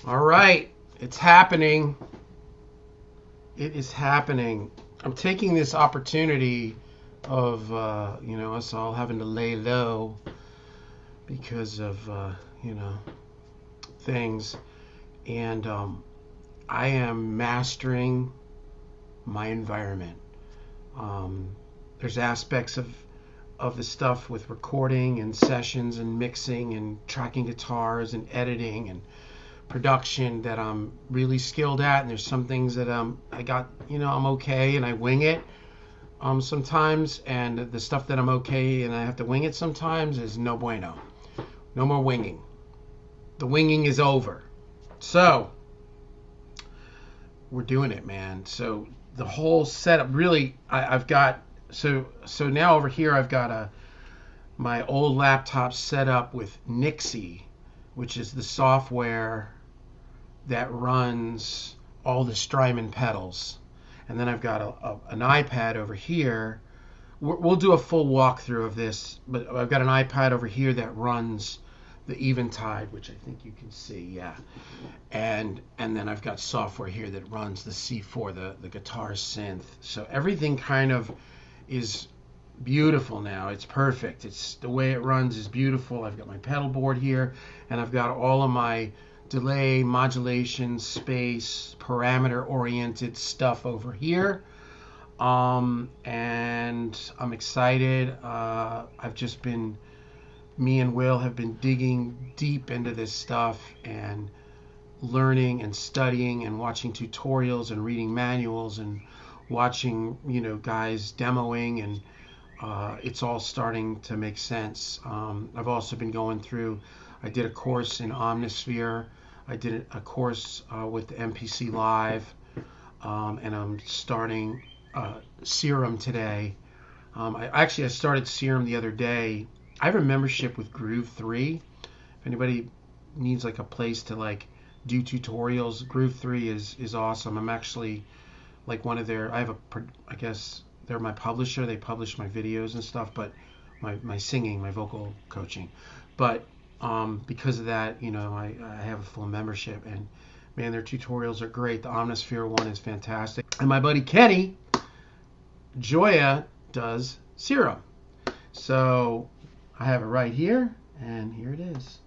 All right, it's happening. It is happening. I'm taking this opportunity of us all having to lay low because of you know things, and I am mastering my environment. Um, there's aspects of the stuff with recording and sessions and mixing and tracking guitars and editing and production that I'm really skilled at, and there's some things that I'm okay and I wing it sometimes, and the stuff that I'm okay and I have to wing it sometimes is no bueno. No more winging. The winging is over. So we're doing it, man. So the whole setup really, I've got so now over here I've got my old laptop set up with Nixie, which is the software that runs all the Strymon pedals. And then I've got an iPad over here. We'll do a full walkthrough of this, but I've got an iPad over here that runs the Eventide, which I think you can see, yeah. And then I've got software here that runs the C4, the guitar synth. So everything kind of is beautiful now. It's perfect. It's the way it runs is beautiful. I've got my pedal board here, and I've got all of my delay, modulation, space, parameter-oriented stuff over here. And I'm excited. Me and Will have been digging deep into this stuff and learning and studying and watching tutorials and reading manuals and watching, guys demoing, and it's all starting to make sense. I've also been going through, I did a course in Omnisphere. I did a course with the MPC Live, and I'm starting Serum today. I started Serum the other day. I have a membership with Groove 3. If anybody needs like a place to like do tutorials, Groove 3 is awesome. I'm actually like one of their, I guess they're my publisher. They publish my videos and stuff, but my singing, my vocal coaching. But because of that, I have a full membership, and man, their tutorials are great. The Omnisphere one is fantastic. And my buddy Kenny Joya does Serum. So I have it right here, and here it is.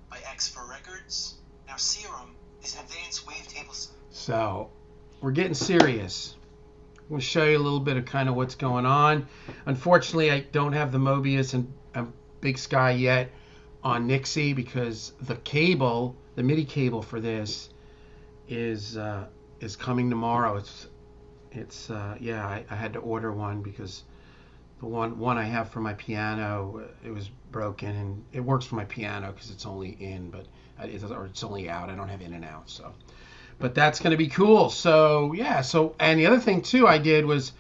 By X4 Records. Now Serum is an advanced wavetable. So we're getting serious. I'm going to show you a little bit of kind of what's going on. Unfortunately, I don't have the Mobius and Big Sky yet on Nixie because the MIDI cable for this is coming tomorrow. I had to order one because the one I have for my piano, it was broken, and it works for my piano because it's only in, but it's only out. I don't have in and out, so. But that's going to be cool. So yeah. So, and the other thing too I did was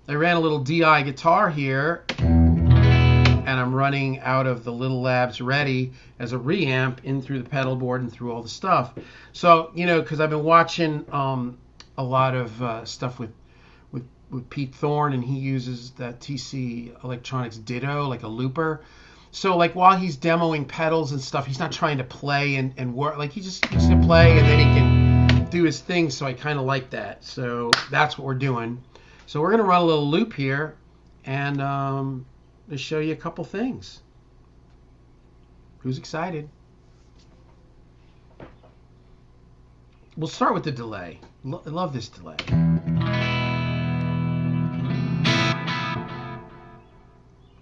I ran a little DI guitar here, and I'm running out of the Little Labs Ready as a reamp in through the pedal board and through all the stuff. So because I've been watching a lot of stuff with Pete Thorne, and he uses that TC Electronics Ditto, like a looper. So like while he's demoing pedals and stuff, he's not trying to play and work. Like he just needs to play, and then he can do his thing. So I kind of like that. So that's what we're doing. So we're gonna run a little loop here, and to show you a couple things. Who's excited? We'll start with the delay. I love this delay.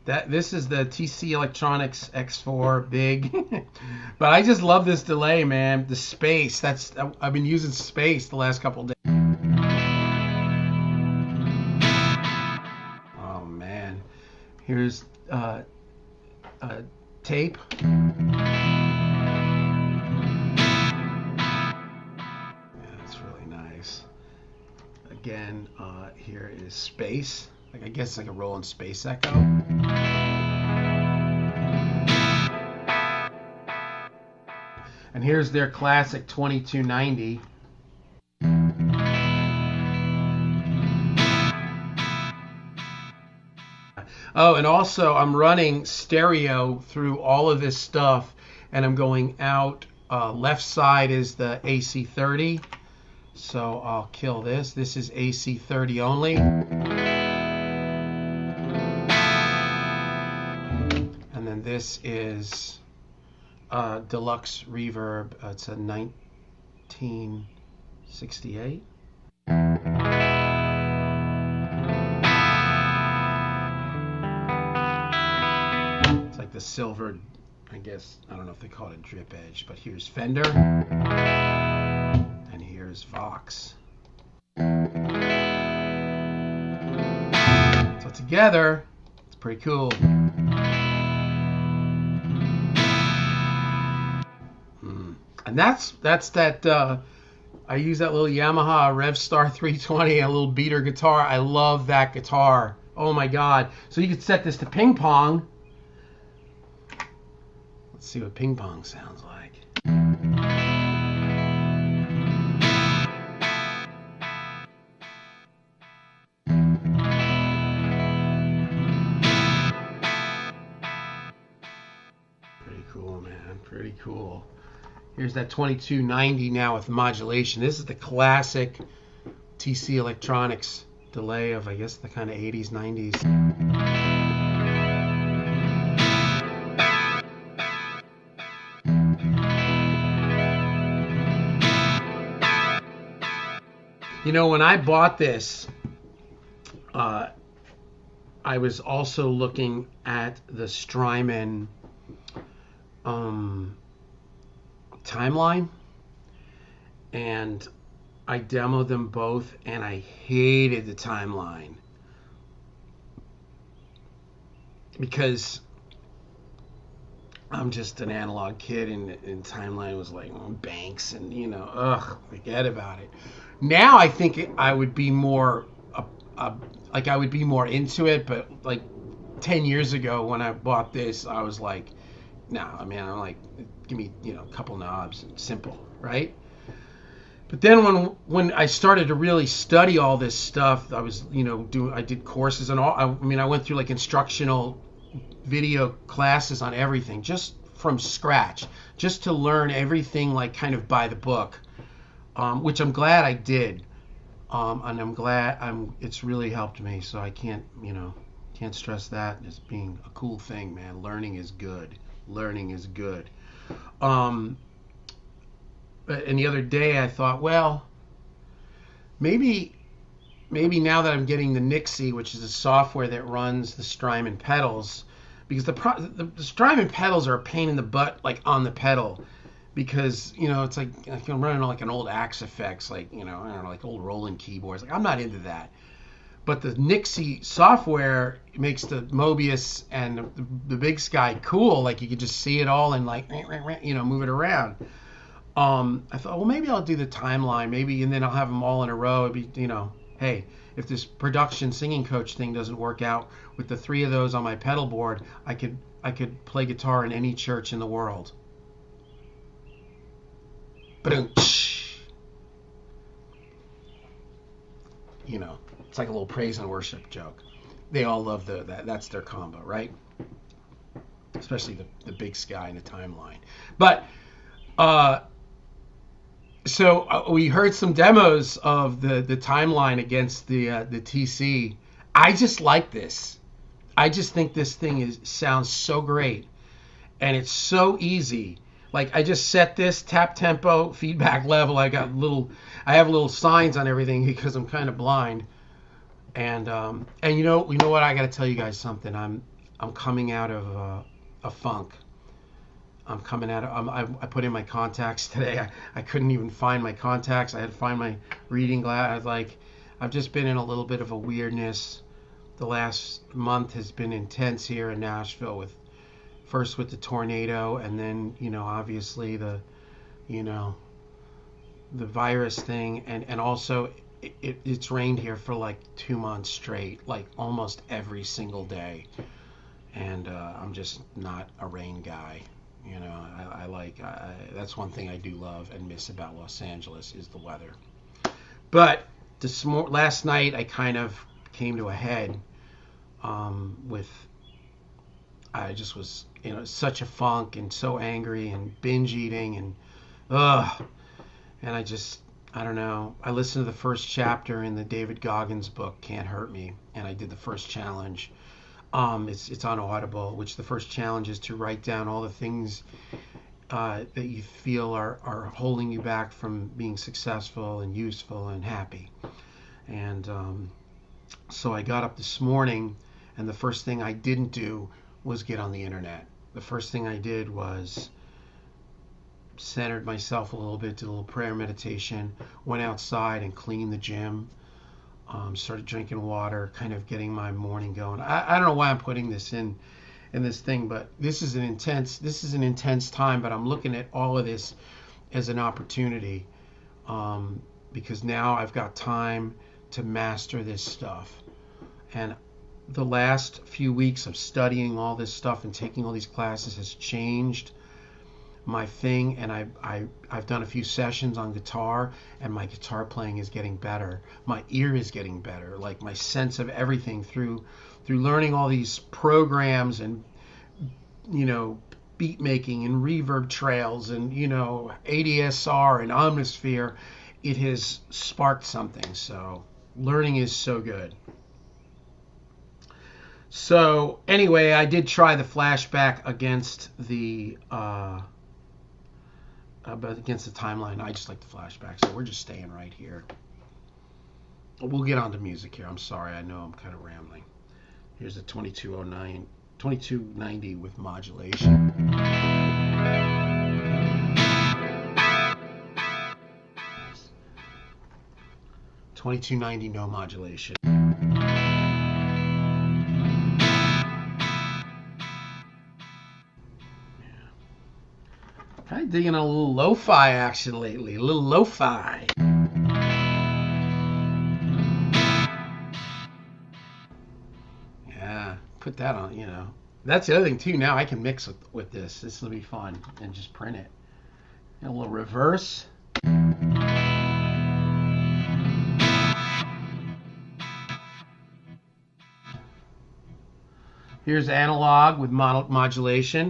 This is the TC Electronics X4 Big, but I just love this delay, man. The space. I've been using space the last couple of days. Oh man, here's tape. Yeah, that's really nice. Again, here is space. Like I guess it's like a Roland Space Echo. And here's their classic 2290. Oh, and also I'm running stereo through all of this stuff, and I'm going out left side is the AC30. So I'll kill this. This is AC30 only. And then this is deluxe reverb. It's a 1968. It's like the silver, I guess, I don't know if they call it a drip edge, but here's Fender, and here's Vox. So together, it's pretty cool. And that's that, I use that little Yamaha Revstar 320, a little beater guitar. I love that guitar. Oh my God. So you could set this to ping pong. Let's see what ping pong sounds like. Pretty cool, man. Pretty cool. Here's that 2290 now with modulation. This is the classic TC Electronics delay of, I guess, the kind of 80s, 90s. You know, when I bought this, I was also looking at the Strymon timeline, and I demoed them both, and I hated the timeline because I'm just an analog kid, and timeline was like banks, and you know, ugh, forget about it. Now I think I would be more like I would be more into it, but like 10 years ago when I bought this, I was like, no, I mean, I'm like, give me, you know, a couple knobs, simple, right? But then when I started to really study all this stuff, I was, you know, I did courses and all. I mean, I went through like instructional video classes on everything, just from scratch, just to learn everything like kind of by the book, which I'm glad I did, and I'm glad it's really helped me. So I can't stress that as being a cool thing, man. Learning is good. Learning is good. And the other day I thought, well, maybe now that I'm getting the Nixie, which is a software that runs the Strymon pedals, because the Strymon pedals are a pain in the butt, like on the pedal, because, you know, it's like I'm running on like an old Axe Effects, like, you know, I don't know, like old Roland keyboards. Like, I'm not into that. But the Nixie software makes the Mobius and the Big Sky cool. Like, you can just see it all and like, you know, move it around. I thought, well, maybe I'll do the timeline, maybe, and then I'll have them all in a row. It'd be, you know, hey, if this production singing coach thing doesn't work out with the 3 of those on my pedal board, I could play guitar in any church in the world. You know, it's like a little praise and worship joke. They all love that's their combo, right? Especially the Big Sky and the timeline. But so we heard some demos of the timeline against the TC. I just like this. I just think this thing sounds so great, and it's so easy. Like, I just set this tap tempo, feedback level. I have little signs on everything because I'm kind of blind. And you know what? I got to tell you guys something. I'm coming out of a funk. I'm coming out of. I put in my contacts today. I couldn't even find my contacts. I had to find my reading glass. I've just been in a little bit of a weirdness. The last month has been intense here in Nashville, first with the tornado, and then, you know, obviously the virus thing, and also it's rained here for like 2 months straight, like almost every single day, and I'm just not a rain guy. You know, that's one thing I do love and miss about Los Angeles is the weather. But last night I kind of came to a head I just was, you know, such a funk and so angry and binge eating, and Ugh. And I don't know. I listened to the first chapter in the David Goggins book, Can't Hurt Me, and I did the first challenge. It's on Audible, which the first challenge is to write down all the things that you feel are holding you back from being successful and useful and happy. And so I got up this morning, and the first thing I didn't do was get on the internet. The first thing I did was centered myself a little bit, did a little prayer meditation, went outside and cleaned the gym, started drinking water, kind of getting my morning going. I don't know why I'm putting this in this thing, but this is an intense time, but I'm looking at all of this as an opportunity, because now I've got time to master this stuff. And the last few weeks of studying all this stuff and taking all these classes has changed my thing, and I've done a few sessions on guitar, and my guitar playing is getting better. My ear is getting better. Like, my sense of everything through learning all these programs and, you know, beat making and reverb trails and, you know, ADSR and Omnisphere, it has sparked something. So learning is so good. So anyway, I did try the flashback against the timeline. I just like the flashback, so we're just staying right here. We'll get on to music here. I'm sorry, I know I'm kind of rambling. Here's the 2290 with modulation. 2290, no modulation. Kind of digging a little lo-fi action lately. A little lo-fi. Yeah, put that on, you know. That's the other thing, too. Now I can mix with this. This will be fun. And just print it. And a little reverse. Here's analog with modulation.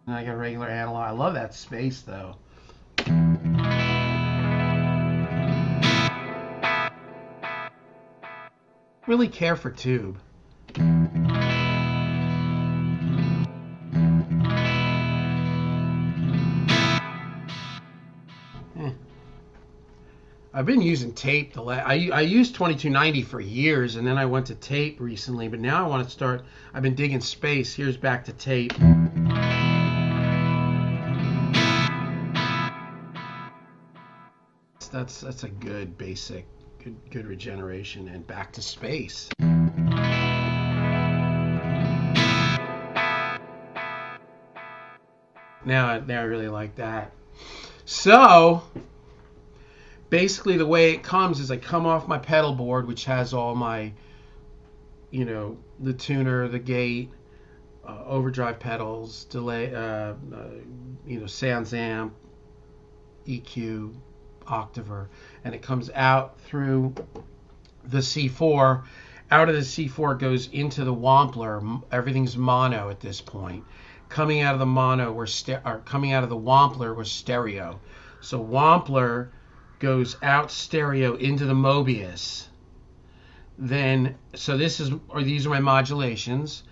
And I got regular analog. I love that space, though. Really care for tube. I've been using tape. I used 2290 for years, and then I went to tape recently, but now I want to start. I've been digging space. Here's back to tape. That's a good basic, good regeneration, and back to space. Now I really like that. So basically the way it comes is I come off my pedal board, which has all my, you know, the tuner, the gate, overdrive pedals, delay, you know, Sans amp, EQ, octaver, and it comes out through the C4. Out of the C4 goes into the Wampler. Everything's mono at this point. Coming out of the coming out of the Wampler was stereo. So Wampler goes out stereo into the Mobius. Then, so these are my modulations,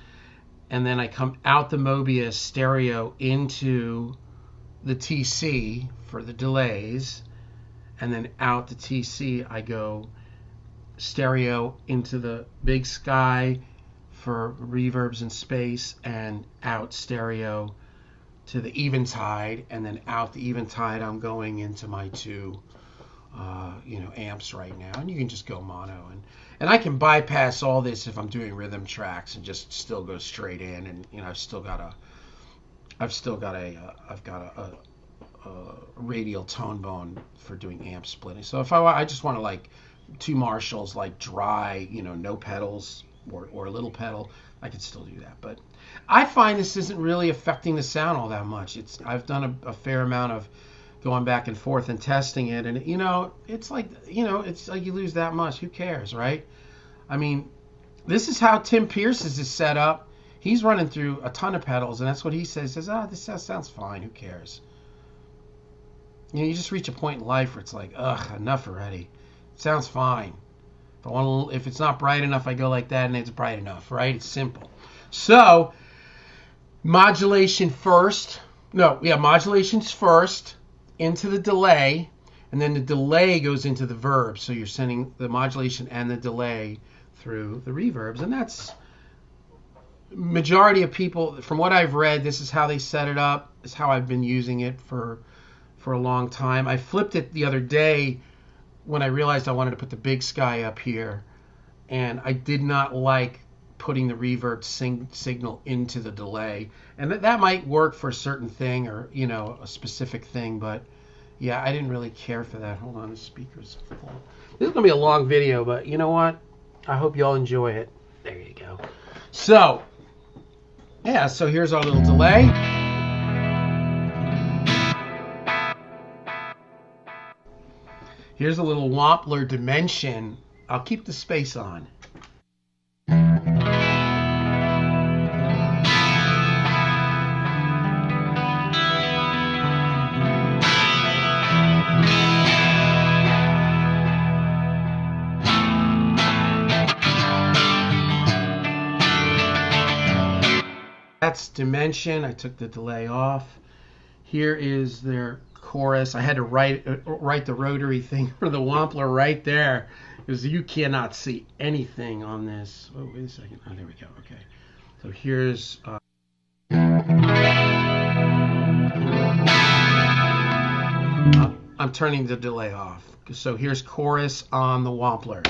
and then I come out the Mobius stereo into the TC for the delays, and then out the TC I go stereo into the Big Sky for reverbs and space, and out stereo to the Eventide, and then out the Eventide I'm going into my two you know, amps right now, and you can just go mono, and I can bypass all this if I'm doing rhythm tracks and just still go straight in, and you know, I've got a radial tone bone for doing amp splitting. So if I just want to like two Marshalls, like dry, you know, no pedals or a little pedal, I could still do that. But I find this isn't really affecting the sound all that much. I've done a fair amount of going back and forth and testing it, and you know, it's like you lose that much. Who cares, right? I mean, this is how Tim Pierce's is set up. He's running through a ton of pedals, and that's what he says. He says, this sounds fine. Who cares? You know, you just reach a point in life where it's like, ugh, enough already. It sounds fine. If it's not bright enough, I go like that, and it's bright enough, right? It's simple. So, modulation first. Modulation's first into the delay, and then the delay goes into the verb. So you're sending the modulation and the delay through the reverbs, and that's majority of people, from what I've read, this is how they set it up. It's how I've been using it for a long time. I flipped it the other day when I realized I wanted to put the big sky up here, and I did not like putting the reverb signal into the delay, and that might work for a certain thing, or a specific thing, but yeah, I didn't really care for that. Hold on, the speakers full. This is gonna be a long video, but you know what, I hope y'all enjoy it. There you go. So yeah, so here's our little delay. Here's a little Wampler dimension. I'll keep the space on. That's dimension. I took the delay off. Here is their chorus. I had to write the rotary thing for the Wampler right there, because you cannot see anything on this. Oh, wait a second. Oh, there we go. Okay. So here's I'm turning the delay off. So here's chorus on the Wampler.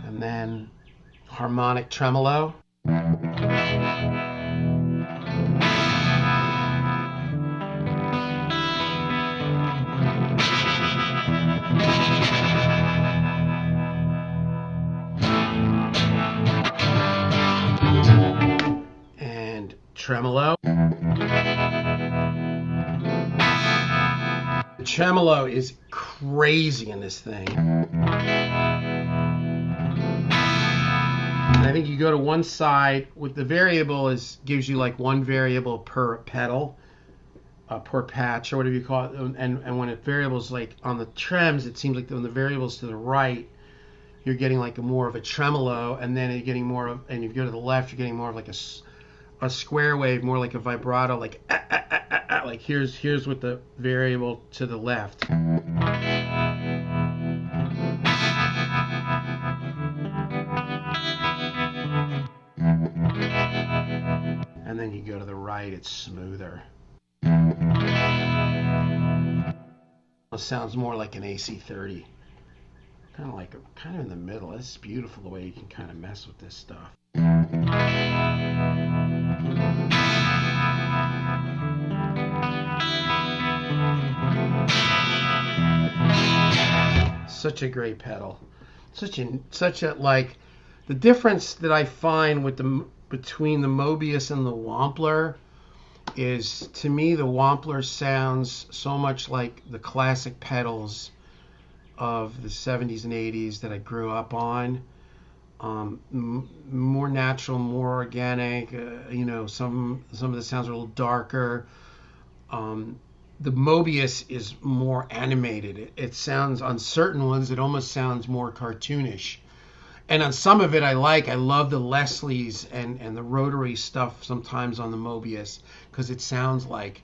And then harmonic tremolo. And tremolo. The tremolo is crazy in this thing. And I think you go to one side with the variable gives you like one variable per pedal, per patch, or whatever you call it. And when it variables like on the trems, it seems like when the variables to the right, you're getting like more of a tremolo, and then you're getting more of, and if you go to the left, you're getting more of like a square wave, more like a vibrato, like like here's with the variable to the left. And then you go to the right, it's smoother. It sounds more like an AC30. Kind of in the middle. It's beautiful the way you can kind of mess with this stuff. Such a great pedal. Such a like, the difference that I find between the Mobius and the Wampler is, to me, the Wampler sounds so much like the classic pedals of the 70s and 80s that I grew up on. More natural, more organic. Some of the sounds are a little darker. The Mobius is more animated. It sounds, on certain ones, it almost sounds more cartoonish. And on some of it I love the Leslies and the rotary stuff sometimes on the Mobius, because it sounds like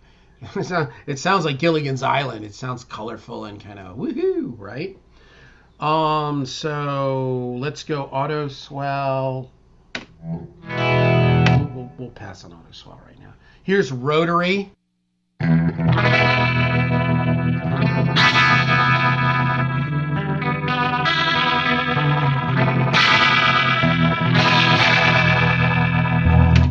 Gilligan's Island. It sounds colorful and kind of woohoo, right? So let's go auto swell. We'll pass on auto swell right now. Here's rotary.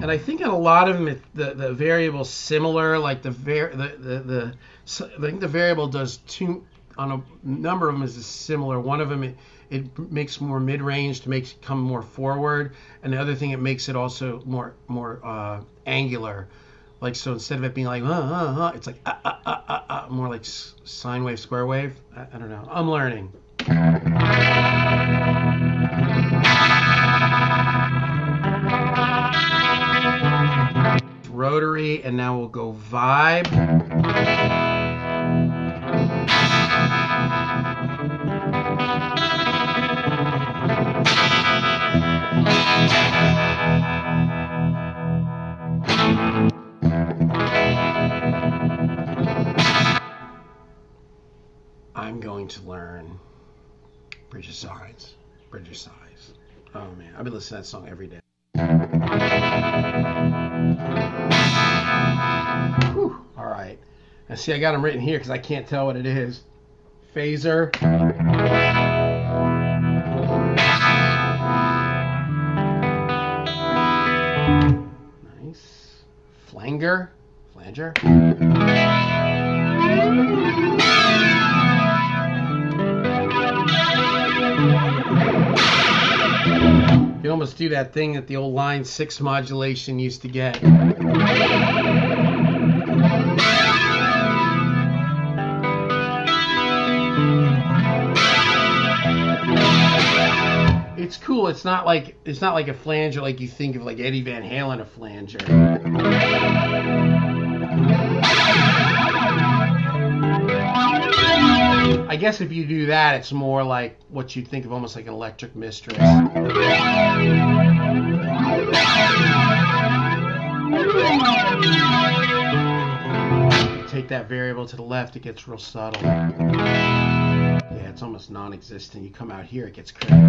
And I think in a lot of them, the variable's similar. Like I think the variable does two, on a number of them is similar. One of them it makes more mid-range to make it come more forward, and the other thing, it makes it also more angular. Like, so instead of it being like, it's like, more like sine wave, square wave. I don't know. I'm learning. Rotary, and now we'll go vibe. I'm going to learn Bridge of Sighs. Bridge of Sighs. Oh man, I've been listening to that song every day. Whew. All right. Now see, I got them written here because I can't tell what it is. Phaser. Nice. Flanger. Flanger. You can almost do that thing that the old line 6 modulation used to get. It's cool. It's not like a flanger like you think of, like Eddie Van Halen a flanger. I guess if you do that, it's more like what you'd think of almost like an electric mistress. Take that variable to the left, it gets real subtle. Yeah, it's almost non-existent. You come out here, it gets crazy. All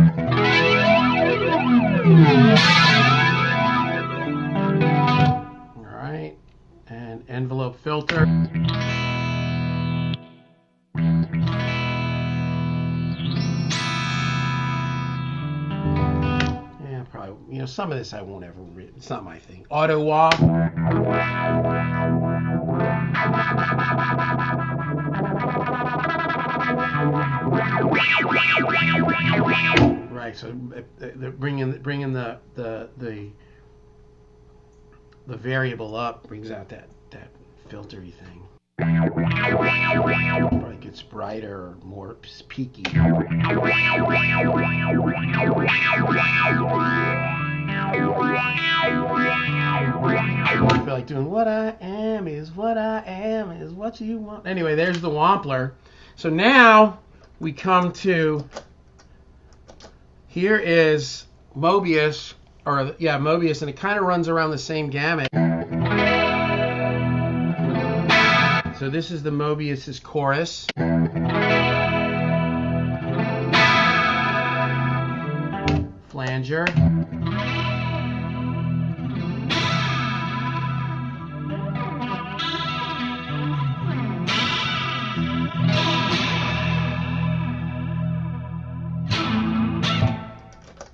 right, and envelope filter. Yeah, probably. You know, some of this I won't ever read. It's not my thing. Auto wah. Right, so they're bringing the variable up, brings out that filtery thing. Probably gets brighter or more peaky. I feel like doing what I am is what you want. Anyway, there's the Wampler. So now we come to, here is Mobius, Mobius, and it kind of runs around the same gamut. So this is the Mobius's chorus. Flanger.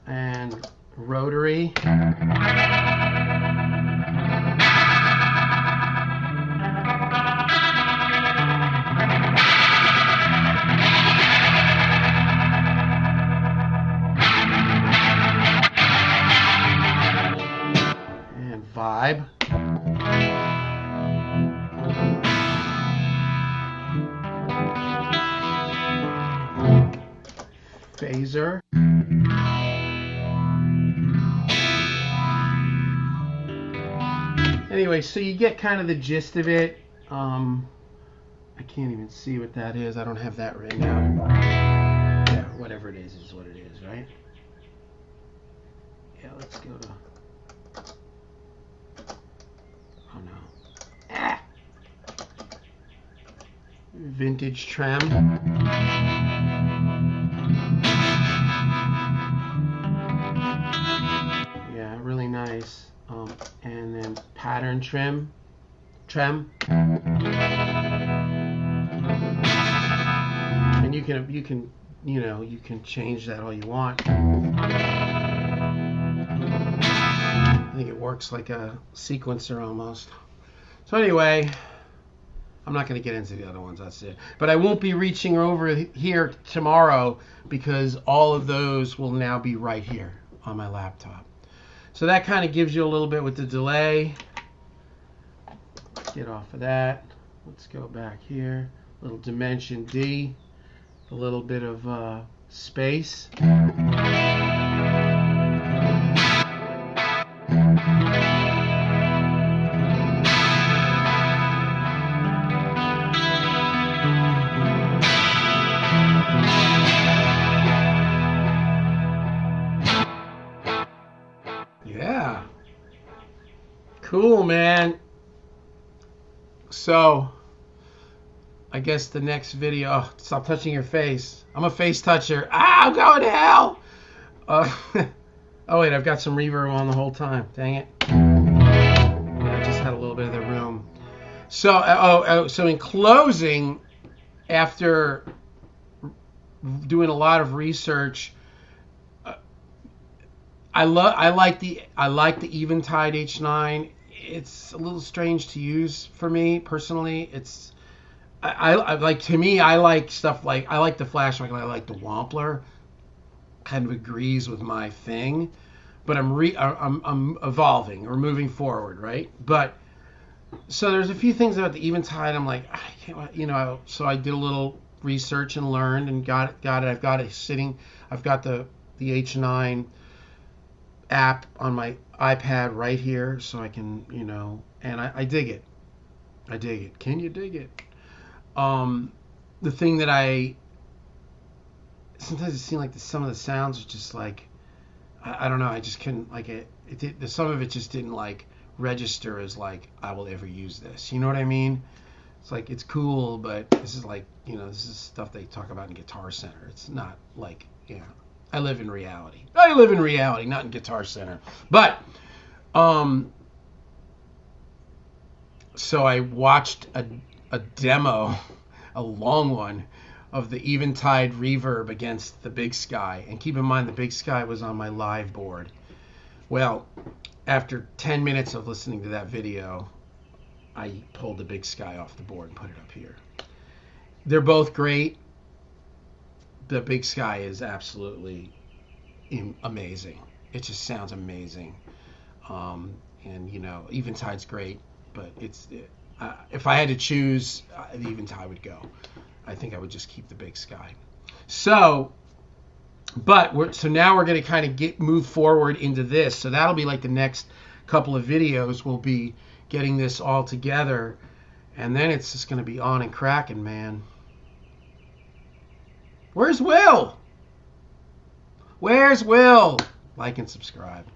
And rotary. Vibe. Phaser. Anyway, so you get kind of the gist of it. I can't even see what that is. I don't have that written down. Yeah, whatever it is what it is, right? Yeah, let's go to... Oh no. Vintage trem. Yeah, really nice. And then pattern trem. And you can change that all you want. I think it works like a sequencer almost. So anyway, I'm not going to get into the other ones, that's it. But I won't be reaching over here tomorrow because all of those will now be right here on my laptop. So that kind of gives you a little bit with the delay. get off of that. Let's go back here. Little dimension D. A little bit of space. Yeah. Cool, man. So, I guess the next video... Oh, stop touching your face. I'm a face toucher. Ah, I'm going to hell! Oh, wait, I've got some reverb on the whole time. Dang it. Yeah, I just had a little bit of the room. So, so in closing, after doing a lot of research, I like the Eventide H9. It's a little strange to use for me personally. It's I like, to me, I like stuff like, I like the Flashback, I like the Wampler. Kind of agrees with my thing, but I'm evolving or moving forward, right? But so there's a few things about the Eventide I'm like, I can't, you know. So I did a little research and learned and got it. I've got it sitting. I've got the H9 app on my iPad right here, so I can, you know, and I dig it. I dig it. Can you dig it? The thing that sometimes it seemed like some of the sounds are just like, I don't know, I just couldn't, like, some of it just didn't like register as like, I will ever use this, you know what I mean? It's like, it's cool, but this is like, you know, this is stuff they talk about in Guitar Center. It's not like, you know, I live in reality, not in Guitar Center. But so I watched a demo, a long one, of the Eventide reverb against the Big Sky. And keep in mind, the Big Sky was on my live board. Well, after 10 minutes of listening to that video, I pulled the Big Sky off the board and put it up here. They're both great. The Big Sky is absolutely amazing. It just sounds amazing. And, you know, Eventide's great, but if I had to choose, the Eventide would go. I think I would just keep the Big Sky. So, so now we're going to kind of move forward into this. So that'll be like the next couple of videos. We'll be getting this all together, and then it's just going to be on and cracking, man. Where's Will? Where's Will? Like and subscribe.